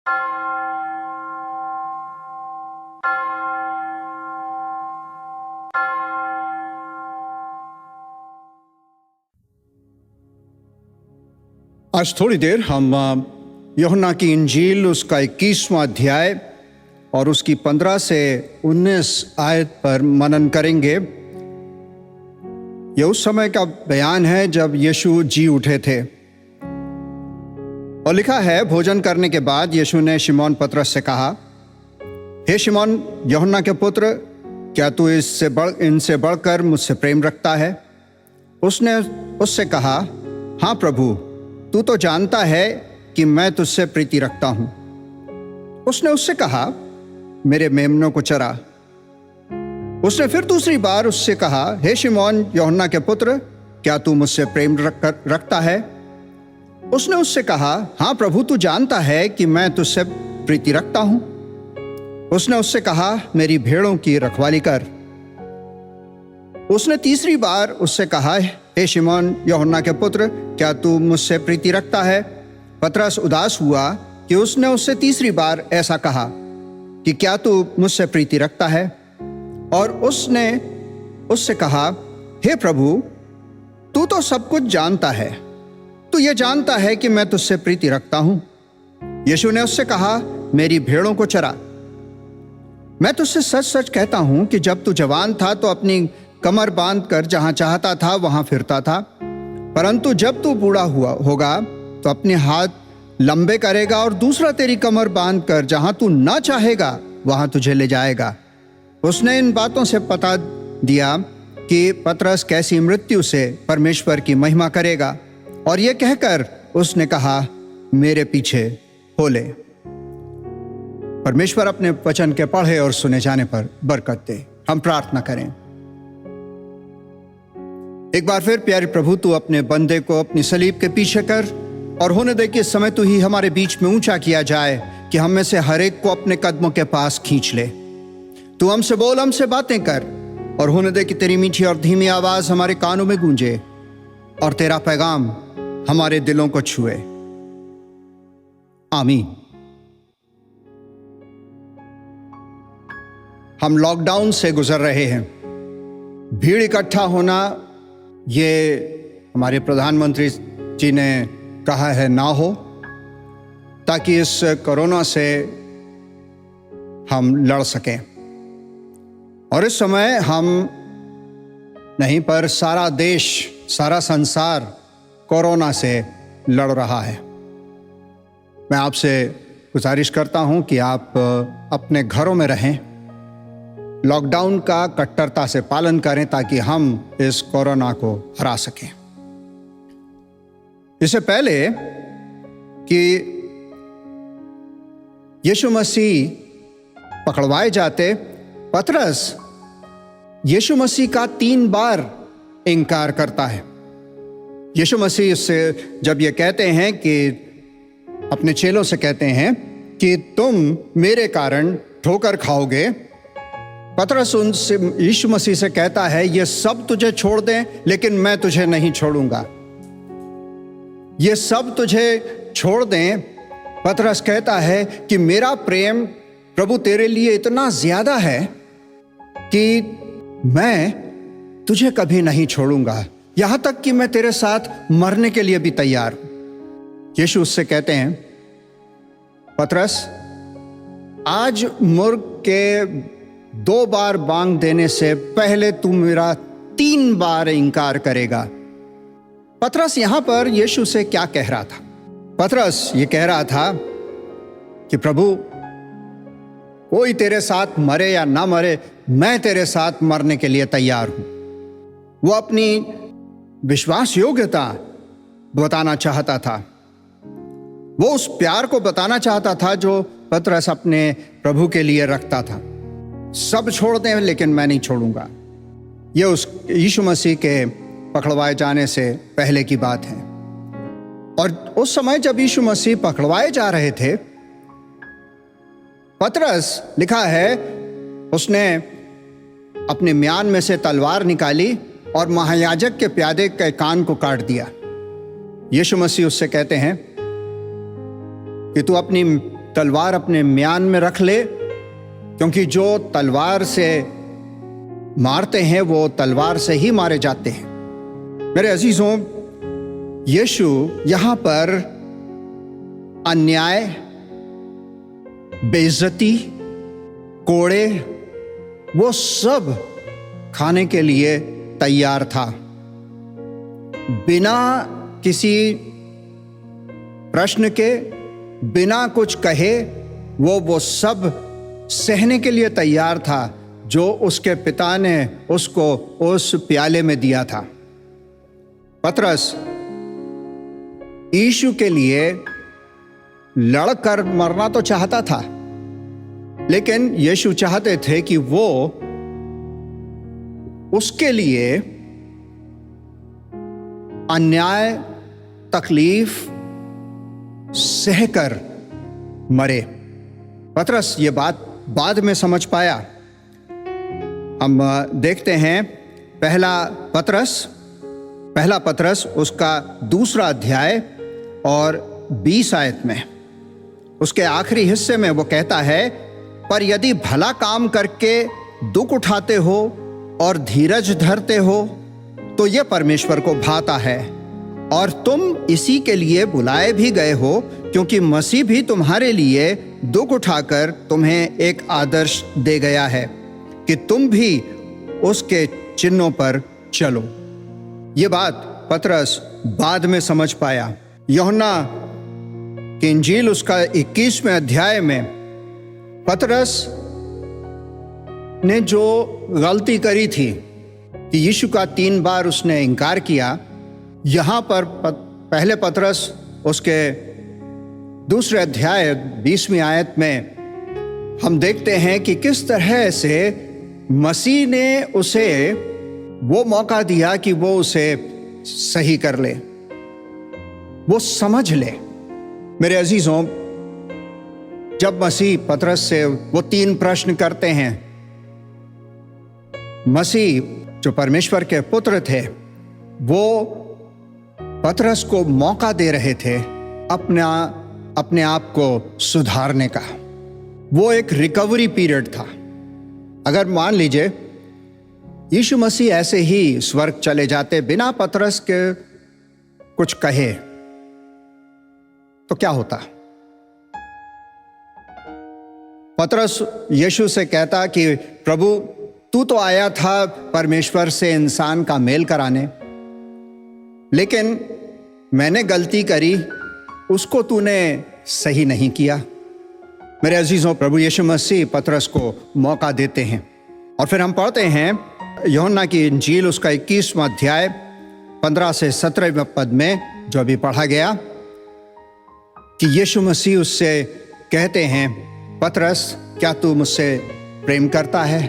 आज थोड़ी देर हम यूहन्ना की इंजील उसका 21वां अध्याय और उसकी 15 से 19 आयत पर मनन करेंगे। यह उस समय का बयान है जब यीशु जी उठे थे और लिखा है, भोजन करने के बाद यीशु ने शिमोन पतरस से कहा, हे शिमोन यूहन्ना के पुत्र, क्या तू इनसे बढ़कर मुझसे प्रेम रखता है? उसने उससे कहा, हाँ प्रभु, तू तो जानता है कि मैं तुझसे प्रीति रखता हूं। उसने उससे कहा, मेरे मेमनों को चरा। उसने फिर दूसरी बार उससे कहा, हे शिमोन यूहन्ना के पुत्र, क्या तू मुझसे प्रेम रखता है? उसने उससे कहा, हाँ प्रभु, तू जानता है कि मैं तुझसे प्रीति रखता हूं। उसने उससे कहा, मेरी भेड़ों की रखवाली कर। उसने तीसरी बार उससे कहा, हे शिमोन यूहन्ना के पुत्र, क्या तू मुझसे प्रीति रखता है? पतरस उदास हुआ कि उसने उससे तीसरी बार ऐसा कहा कि क्या तू मुझसे प्रीति रखता है? और उसने उससे कहा, हे प्रभु, तू तो सब कुछ जानता है, तू ये जानता है कि मैं तुझसे प्रीति रखता हूं। यीशु ने उससे कहा, मेरी भेड़ों को चरा। मैं तुझसे सच सच कहता हूं कि जब तू जवान था तो अपनी कमर बांधकर जहां चाहता था वहां फिरता था, परंतु जब तू बूढ़ा होगा तो अपने हाथ लंबे करेगा और दूसरा तेरी कमर बांधकर जहां तू ना चाहेगा वहां तुझे ले जाएगा। उसने इन बातों से पता दिया कि पतरस कैसी मृत्यु से परमेश्वर की महिमा करेगा, और यह कहकर उसने कहा, मेरे पीछे हो ले। परमेश्वर अपने वचन के पढ़े और सुने जाने पर बरकत दे। हम प्रार्थना करें। एक बार फिर प्यारे प्रभु, तू अपने बंदे को अपनी सलीब के पीछे कर और होने दे कि इस समय तू ही हमारे बीच में ऊंचा किया जाए कि हम में से हर एक को अपने कदमों के पास खींच ले। तू हमसे बोल, हमसे बातें कर, और होने दे कि तेरी मीठी और धीमी आवाज हमारे कानों में गूंजे और तेरा पैगाम हमारे दिलों को छुए। आमीन। हम लॉकडाउन से गुजर रहे हैं। भीड़ इकट्ठा होना, ये हमारे प्रधानमंत्री जी ने कहा है ना हो, ताकि इस कोरोना से हम लड़ सकें। और इस समय हम नहीं पर सारा देश, सारा संसार कोरोना से लड़ रहा है। मैं आपसे गुजारिश करता हूं कि आप अपने घरों में रहें, लॉकडाउन का कट्टरता से पालन करें ताकि हम इस कोरोना को हरा सकें। इससे पहले कि यीशु मसीह पकड़वाए जाते, पतरस यीशु मसीह का 3 बार इनकार करता है। यीशु मसीह इससे जब ये कहते हैं कि अपने चेलों से कहते हैं कि तुम मेरे कारण ठोकर खाओगे, पतरस उनसे यीशु मसीह से कहता है, ये सब तुझे छोड़ दें लेकिन मैं तुझे नहीं छोड़ूंगा। ये सब तुझे छोड़ दें। पतरस कहता है कि मेरा प्रेम प्रभु तेरे लिए इतना ज्यादा है कि मैं तुझे कभी नहीं छोड़ूंगा, यहां तक कि मैं तेरे साथ मरने के लिए भी तैयार हूं। यीशु उससे कहते हैं, पतरस, आज मुर्ग के 2 बार बांग देने से पहले तू मेरा 3 बार इनकार करेगा। पतरस यहां पर यीशु से क्या कह रहा था? पतरस ये कह रहा था कि प्रभु, कोई तेरे साथ मरे या ना मरे, मैं तेरे साथ मरने के लिए तैयार हूं। वो अपनी विश्वास योग्यता बताना चाहता था, वो उस प्यार को बताना चाहता था जो पतरस अपने प्रभु के लिए रखता था। सब छोड़ दें लेकिन मैं नहीं छोड़ूंगा। यह उस यीशु मसीह के पकड़वाए जाने से पहले की बात है। और उस समय जब यीशु मसीह पकड़वाए जा रहे थे, पतरस लिखा है उसने अपने म्यान में से तलवार निकाली और महायाजक के प्यादे के कान को काट दिया। यीशु मसीह उससे कहते हैं कि तू अपनी तलवार अपने म्यान में रख ले, क्योंकि जो तलवार से मारते हैं वो तलवार से ही मारे जाते हैं। मेरे अजीजों, यीशु यहां पर अन्याय, बेइज्जती, कोड़े, वो सब खाने के लिए तैयार था। बिना किसी प्रश्न के, बिना कुछ कहे वो सब सहने के लिए तैयार था जो उसके पिता ने उसको उस प्याले में दिया था। पतरस यीशु के लिए लड़कर मरना तो चाहता था, लेकिन यीशु चाहते थे कि वो उसके लिए अन्याय, तकलीफ सहकर मरे। पतरस ये बात बाद में समझ पाया। हम देखते हैं पहला पतरस उसका 2 अध्याय और 20 आयत में, उसके आखिरी हिस्से में वो कहता है, पर यदि भला काम करके दुख उठाते हो और धीरज धरते हो तो ये परमेश्वर को भाता है, और तुम इसी के लिए बुलाए भी गए हो, क्योंकि मसीह भी तुम्हारे लिए दुख उठाकर तुम्हें एक आदर्श दे गया है कि तुम भी उसके चिन्हों पर चलो। ये बात पतरस बाद में समझ पाया। यूहन्ना की इंजील उसका 21वें अध्याय में पतरस ने जो गलती करी थी कि यीशु का 3 बार उसने इनकार किया, यहां पर पहले पतरस उसके 2 अध्याय 20वीं आयत में हम देखते हैं कि किस तरह से मसीह ने उसे वो मौका दिया कि वो उसे सही कर ले, वो समझ ले। मेरे अजीजों, जब मसीह पतरस से वो 3 प्रश्न करते हैं, मसीह जो परमेश्वर के पुत्र थे, वो पतरस को मौका दे रहे थे अपने आप को सुधारने का। वो एक रिकवरी पीरियड था। अगर मान लीजिए यीशु मसीह ऐसे ही स्वर्ग चले जाते बिना पतरस के कुछ कहे, तो क्या होता? पतरस यीशु से कहता कि प्रभु, तू तो आया था परमेश्वर से इंसान का मेल कराने, लेकिन मैंने गलती करी, उसको तूने सही नहीं किया। मेरे अजीजों, प्रभु यीशु मसीह पतरस को मौका देते हैं। और फिर हम पढ़ते हैं यूहन्ना की इंजील उसका 21वां अध्याय 15 से 17वें पद में, जो अभी पढ़ा गया, कि यीशु मसीह उससे कहते हैं, पतरस, क्या तू मुझसे प्रेम करता है?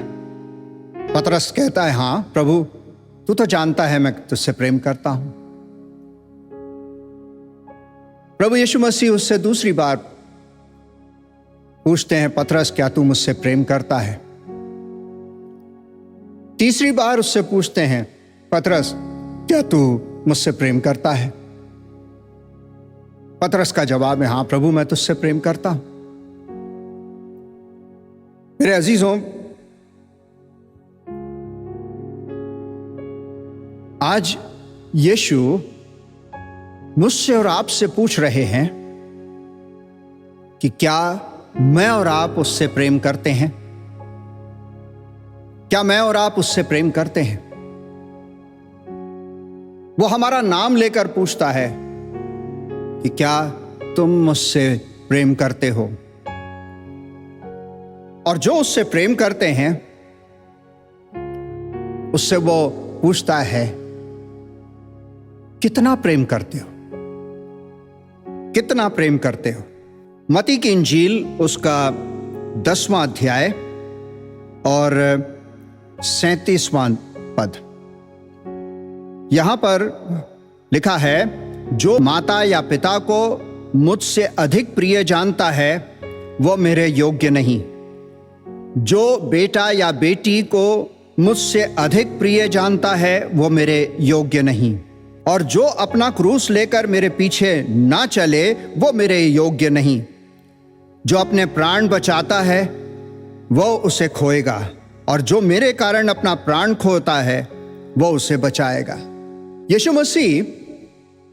पतरस कहता है, हाँ प्रभु, तू तो जानता है मैं तुझसे प्रेम करता हूं। प्रभु यीशु मसीह उससे दूसरी बार पूछते हैं, पतरस, क्या तू मुझसे प्रेम करता है? तीसरी बार उससे पूछते हैं, पतरस, क्या तू मुझसे प्रेम करता है? पतरस का जवाब है, हाँ प्रभु, मैं तुझसे प्रेम करता हूं। मेरे अजीजों, आज यीशु मुझसे और आपसे पूछ रहे हैं कि क्या मैं और आप उससे प्रेम करते हैं? क्या मैं और आप उससे प्रेम करते हैं? वो हमारा नाम लेकर पूछता है कि क्या तुम मुझसे प्रेम करते हो? और जो उससे प्रेम करते हैं, उससे वो पूछता है, कितना प्रेम करते हो? कितना प्रेम करते हो? मत्ती की इंजील उसका 10वां अध्याय और 37वां पद, यहां पर लिखा है, जो माता या पिता को मुझसे अधिक प्रिय जानता है वो मेरे योग्य नहीं। जो बेटा या बेटी को मुझसे अधिक प्रिय जानता है वो मेरे योग्य नहीं। और जो अपना क्रूस लेकर मेरे पीछे ना चले वो मेरे योग्य नहीं। जो अपने प्राण बचाता है वो उसे खोएगा, और जो मेरे कारण अपना प्राण खोता है वो उसे बचाएगा। यीशु मसीह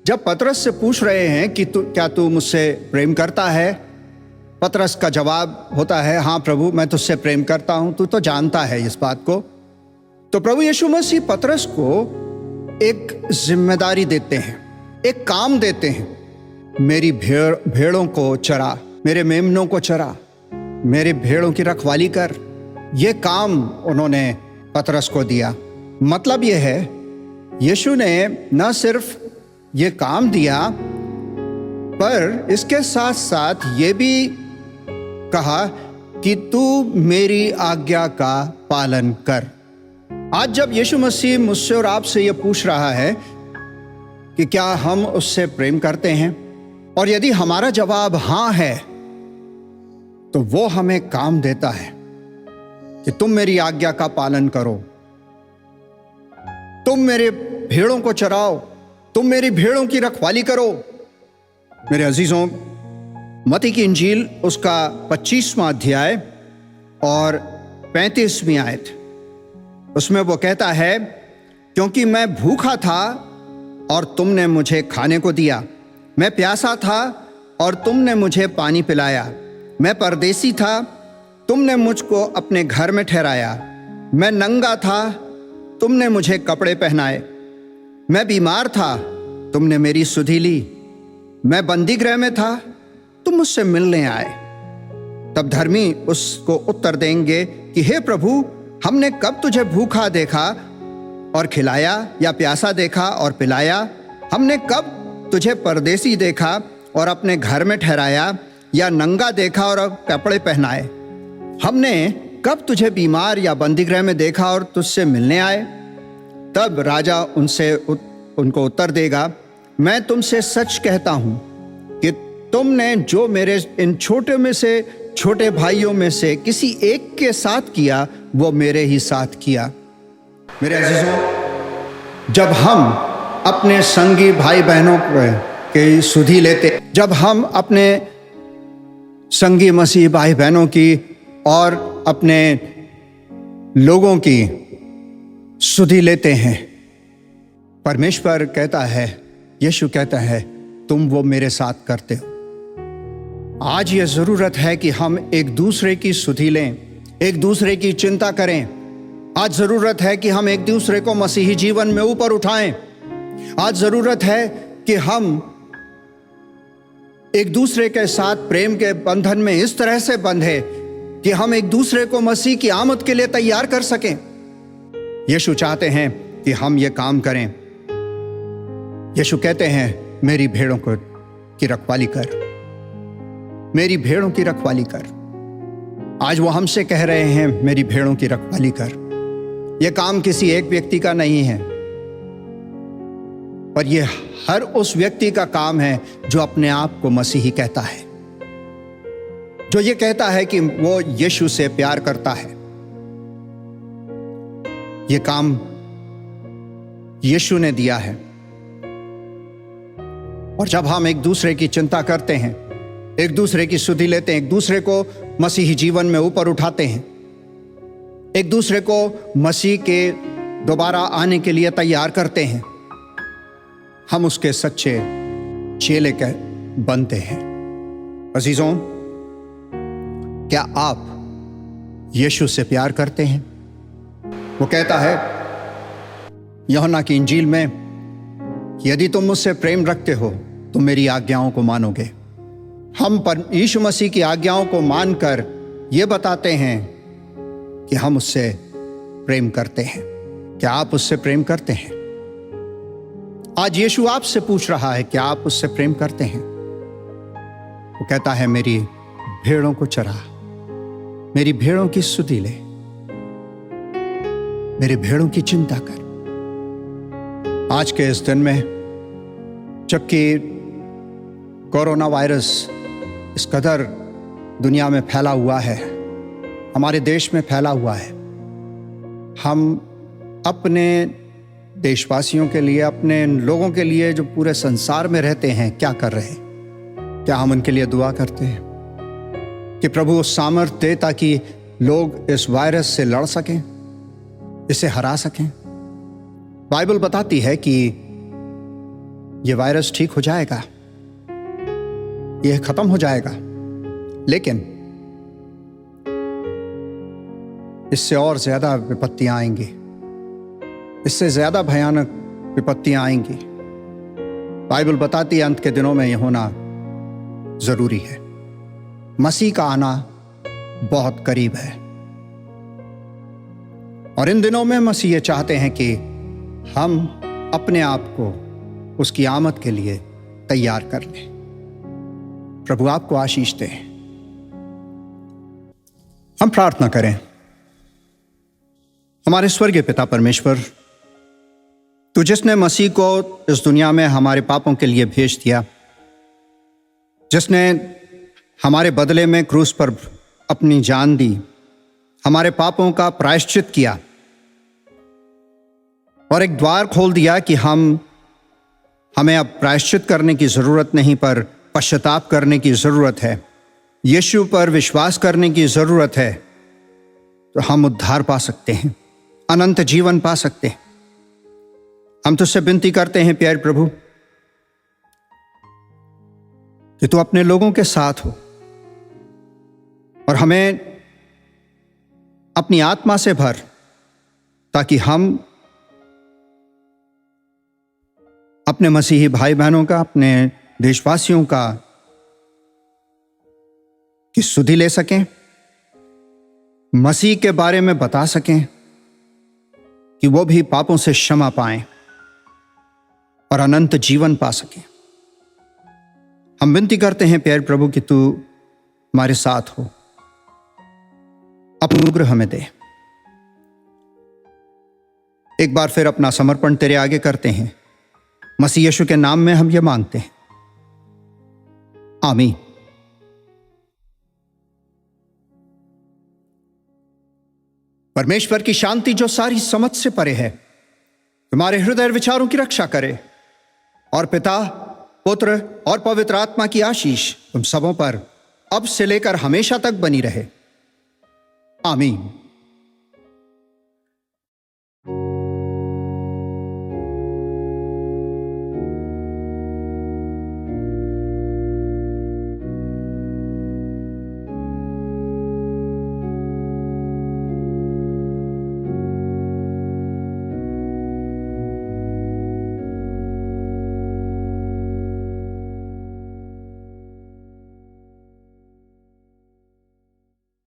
जब पतरस से पूछ रहे हैं कि क्या तू मुझसे प्रेम करता है, पतरस का जवाब होता है, हाँ प्रभु, मैं तुझसे प्रेम करता हूं, तू तो जानता है इस बात को। तो प्रभु यीशु मसीह पतरस को एक जिम्मेदारी देते हैं, एक काम देते हैं। मेरी भेड़ों को चरा, मेरे मेमनों को चरा, मेरे भेड़ों की रखवाली कर। ये काम उन्होंने पतरस को दिया। मतलब यह है, यीशु ने न सिर्फ ये काम दिया, पर इसके साथ साथ ये भी कहा कि तू मेरी आज्ञा का पालन कर। आज जब यीशु मसीह मुझसे और आपसे ये पूछ रहा है कि क्या हम उससे प्रेम करते हैं, और यदि हमारा जवाब हाँ है, तो वो हमें काम देता है कि तुम मेरी आज्ञा का पालन करो, तुम मेरे भेड़ों को चराओ, तुम मेरी भेड़ों की रखवाली करो। मेरे अजीजों, मत्ती की इंजील उसका 25वां अध्याय और 35वीं आयत, उसमें वो कहता है, क्योंकि मैं भूखा था और तुमने मुझे खाने को दिया, मैं प्यासा था और तुमने मुझे पानी पिलाया, मैं परदेसी था, तुमने मुझको अपने घर में ठहराया, मैं नंगा था, तुमने मुझे कपड़े पहनाए, मैं बीमार था, तुमने मेरी सुधि ली, मैं बंदी गृह में था, तुम मुझसे मिलने आए। तब धर्मी उसको उत्तर देंगे कि हे प्रभु, हमने कब तुझे भूखा देखा और खिलाया, या प्यासा देखा और पिलाया? हमने कब तुझे परदेसी देखा और अपने घर में ठहराया, या नंगा देखा और कपड़े पहनाए? हमने कब तुझे बीमार या बंदीगृह में देखा और तुझसे मिलने आए? तब राजा उनको उत्तर देगा, मैं तुमसे सच कहता हूं कि तुमने जो मेरे इन छोटे में से छोटे भाइयों में से किसी एक के साथ किया, वो मेरे ही साथ किया। मेरे अजीजों, जब हम अपने संगी भाई बहनों के सुधि लेते, जब हम अपने संगी मसीह भाई बहनों की और अपने लोगों की सुधि लेते हैं, परमेश्वर कहता है, यीशु कहता है, तुम वो मेरे साथ करते हो। आज ये जरूरत है कि हम एक दूसरे की सुधि लें, एक दूसरे की चिंता करें। आज जरूरत है कि हम एक दूसरे को मसीही जीवन में ऊपर उठाएं। आज जरूरत है कि हम एक दूसरे के साथ प्रेम के बंधन में इस तरह से बंधे कि हम एक दूसरे को मसीह की आमद के लिए तैयार कर सकें। यीशु चाहते हैं कि हम ये काम करें। यीशु कहते हैं, मेरी भेड़ों की रखवाली कर, मेरी भेड़ों की रखवाली कर। आज वो हमसे कह रहे हैं, मेरी भेड़ों की रखवाली कर। यह काम किसी एक व्यक्ति का नहीं है, पर यह हर उस व्यक्ति का काम है जो अपने आप को मसीही कहता है, जो ये कहता है कि वो यीशु से प्यार करता है। यह काम यीशु ने दिया है। और जब हम एक दूसरे की चिंता करते हैं, एक दूसरे की सुधि लेते हैं, एक दूसरे को मसीही जीवन में ऊपर उठाते हैं, एक दूसरे को मसीह के दोबारा आने के लिए तैयार करते हैं, हम उसके सच्चे चेले बनते हैं। अजीजों, क्या आप यीशु से प्यार करते हैं? वो कहता है यूहन्ना की इंजील में, यदि तुम मुझसे प्रेम रखते हो तो मेरी आज्ञाओं को मानोगे। हम पर यीशु मसीह की आज्ञाओं को मानकर ये बताते हैं कि हम उससे प्रेम करते हैं। क्या आप उससे प्रेम करते हैं? आज यीशु आपसे पूछ रहा है, क्या आप उससे प्रेम करते हैं? वो कहता है, मेरी भेड़ों को चरा, मेरी भेड़ों की सुधि ले, मेरी भेड़ों की चिंता कर। आज के इस दिन में, जबकि कोरोना वायरस इस कदर दुनिया में फैला हुआ है, हमारे देश में फैला हुआ है, हम अपने देशवासियों के लिए, अपने लोगों के लिए जो पूरे संसार में रहते हैं, क्या कर रहे हैं? क्या हम उनके लिए दुआ करते हैं? कि प्रभु सामर्थ्य दे ताकि लोग इस वायरस से लड़ सकें, इसे हरा सकें। बाइबल बताती है कि यह वायरस ठीक हो जाएगा, यह खत्म हो जाएगा, लेकिन इससे और ज्यादा विपत्तियां आएंगी, इससे ज्यादा भयानक विपत्तियां आएंगी। बाइबल बताती है अंत के दिनों में यह होना जरूरी है। मसीह का आना बहुत करीब है और इन दिनों में मसीह ये चाहते हैं कि हम अपने आप को उसकी आमद के लिए तैयार कर लें। प्रभु आपको आशीष दे। हम प्रार्थना करें। हमारे स्वर्गीय पिता परमेश्वर, तू जिसने मसीह को इस दुनिया में हमारे पापों के लिए भेज दिया, जिसने हमारे बदले में क्रूस पर अपनी जान दी, हमारे पापों का प्रायश्चित किया और एक द्वार खोल दिया कि हमें अब प्रायश्चित करने की जरूरत नहीं, पर पश्चाताप करने की जरूरत है, यीशु पर विश्वास करने की जरूरत है, तो हम उद्धार पा सकते हैं, अनंत जीवन पा सकते हैं। हम तुझसे विनती करते हैं प्यारे प्रभु कि तू अपने लोगों के साथ हो और हमें अपनी आत्मा से भर, ताकि हम अपने मसीही भाई बहनों का, अपने देशवासियों का की सुधि ले सकें, मसीह के बारे में बता सकें कि वो भी पापों से क्षमा पाएं और अनंत जीवन पा सकें। हम विनती करते हैं प्यारे प्रभु कि तू हमारे साथ हो, अपना अनुग्रह हमें दे। एक बार फिर अपना समर्पण तेरे आगे करते हैं, मसीह यीशु के नाम में हम ये मांगते हैं, आमीन। परमेश्वर की शांति जो सारी समझ से परे है तुम्हारे हृदय विचारों की रक्षा करे, और पिता, पुत्र और पवित्र आत्मा की आशीष तुम सबों पर अब से लेकर हमेशा तक बनी रहे, आमीन।